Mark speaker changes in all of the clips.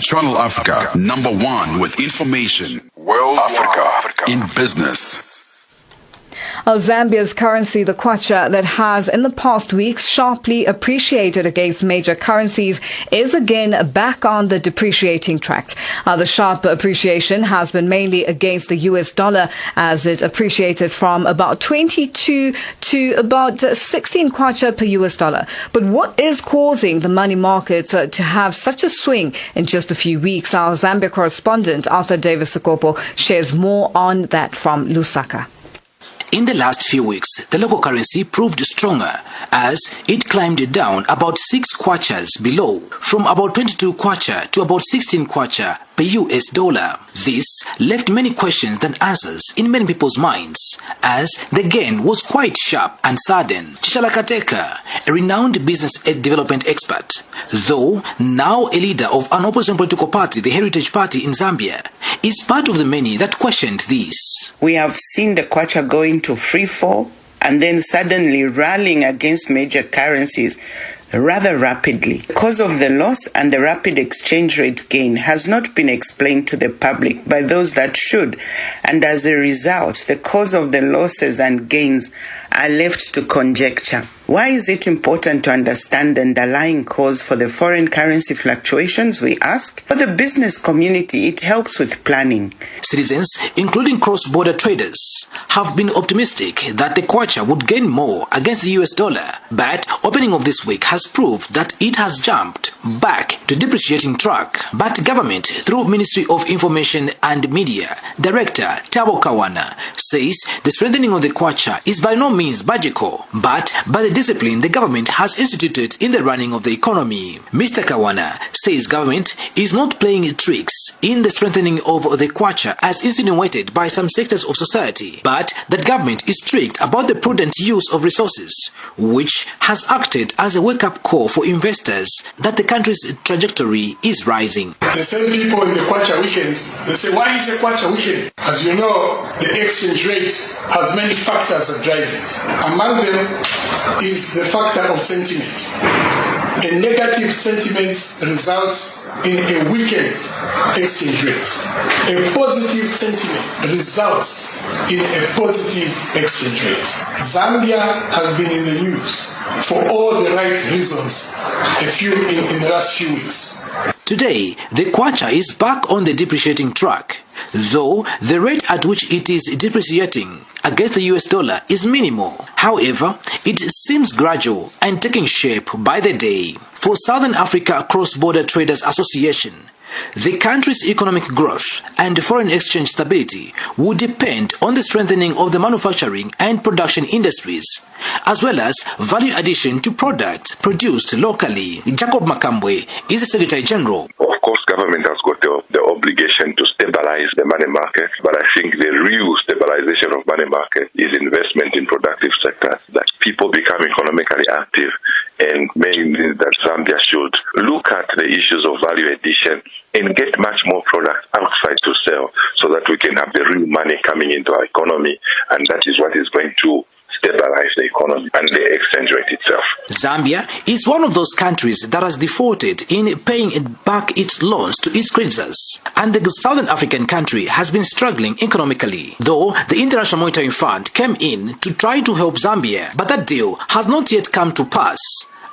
Speaker 1: Channel Africa, #1 with information. World Africa in business.
Speaker 2: Zambia's currency, the Kwacha, that has in the past weeks sharply appreciated against major currencies, is again back on the depreciating track. The sharp appreciation has been mainly against the US dollar, as it appreciated from about 22 to about 16 Kwacha per US dollar. But what is causing the money markets to have such a swing in just a few weeks? Our Zambia correspondent, Arthur Davis Sekopo, shares more on that from Lusaka.
Speaker 3: In the last few weeks, the local currency proved stronger as it climbed down about 6 kwachas below, from about 22 kwacha to about 16 kwacha per US dollar. This left many questions than answers in many people's minds, as the gain was quite sharp and sudden. Chichala Kateka, a renowned business development expert, though now a leader of an opposition political party, the Heritage Party in Zambia, is part of the many that questioned this.
Speaker 4: We have seen the kwacha go into free fall and then suddenly rallying against major currencies rather rapidly. The cause of the loss and the rapid exchange rate gain has not been explained to the public by those that should, and as a result, the cause of the losses and gains are left to conjecture. Why is it important to understand the underlying cause for the foreign currency fluctuations, we ask? For the business community, it helps with planning.
Speaker 3: Citizens, including cross-border traders, have been optimistic that the kwacha would gain more against the US dollar, but opening of this week has proved that it has jumped back to depreciating track. But government, through Ministry of Information and Media, Director Tabo Kawana, says the strengthening of the kwacha is by no means magical, but by the discipline the government has instituted in the running of the economy. Mr. Kawana says government is not playing tricks in the strengthening of the kwacha as insinuated by some sectors of society, but that government is strict about the prudent use of resources, which has acted as a wake-up call for investors that the country's trajectory is rising.
Speaker 5: The same people in the kwacha weekends, they say, why is the kwacha weekend? As you know, the exchange rate has many factors that drive it. Among them is the factor of sentiment. A negative sentiment results in a weakened exchange rate. A positive sentiment results in a positive exchange rate. Zambia has been in the news for all the right reasons in the last few weeks.
Speaker 3: Today, the kwacha is back on the depreciating track, though the rate at which it is depreciating against the US dollar is minimal. However, it seems gradual and taking shape by the day. For Southern Africa Cross-Border Traders Association, the country's economic growth and foreign exchange stability will depend on the strengthening of the manufacturing and production industries, as well as value addition to products produced locally. Jacob Makambwe is the Secretary General.
Speaker 6: Of course, government has got the obligation to stabilize the money market, but I think the real stabilization of money market is investment in productive sectors, that people become economically active, and mainly that Zambia should look at the issues of value addition and get much more products outside to sell so that we can have the real money coming into our economy, and that is what is going to stabilize the economy and the exchange rate itself.
Speaker 3: Zambia is one of those countries that has defaulted in paying back its loans to its creditors, and the Southern African country has been struggling economically, though the International Monetary Fund came in to try to help Zambia, but that deal has not yet come to pass,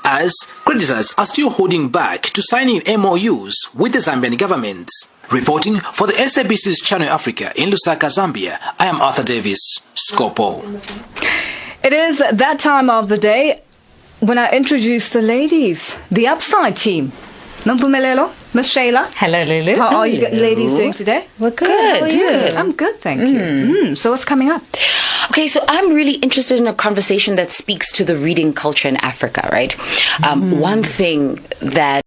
Speaker 3: as creditors are still holding back to signing MOUs with the Zambian government. Reporting for the SABC's Channel Africa in Lusaka, Zambia, I am Arthur Davis, Scopo.
Speaker 2: It is that time of the day when I introduce the ladies, the Upside team. Nampumelelo, Miss Shayla.
Speaker 7: Hello, Lulu.
Speaker 2: How are you ladies doing today?
Speaker 7: We're good.
Speaker 2: How are you? I'm good, thank you. So what's coming up?
Speaker 7: Okay, so I'm really interested in a conversation that speaks to the reading culture in Africa, right? One thing that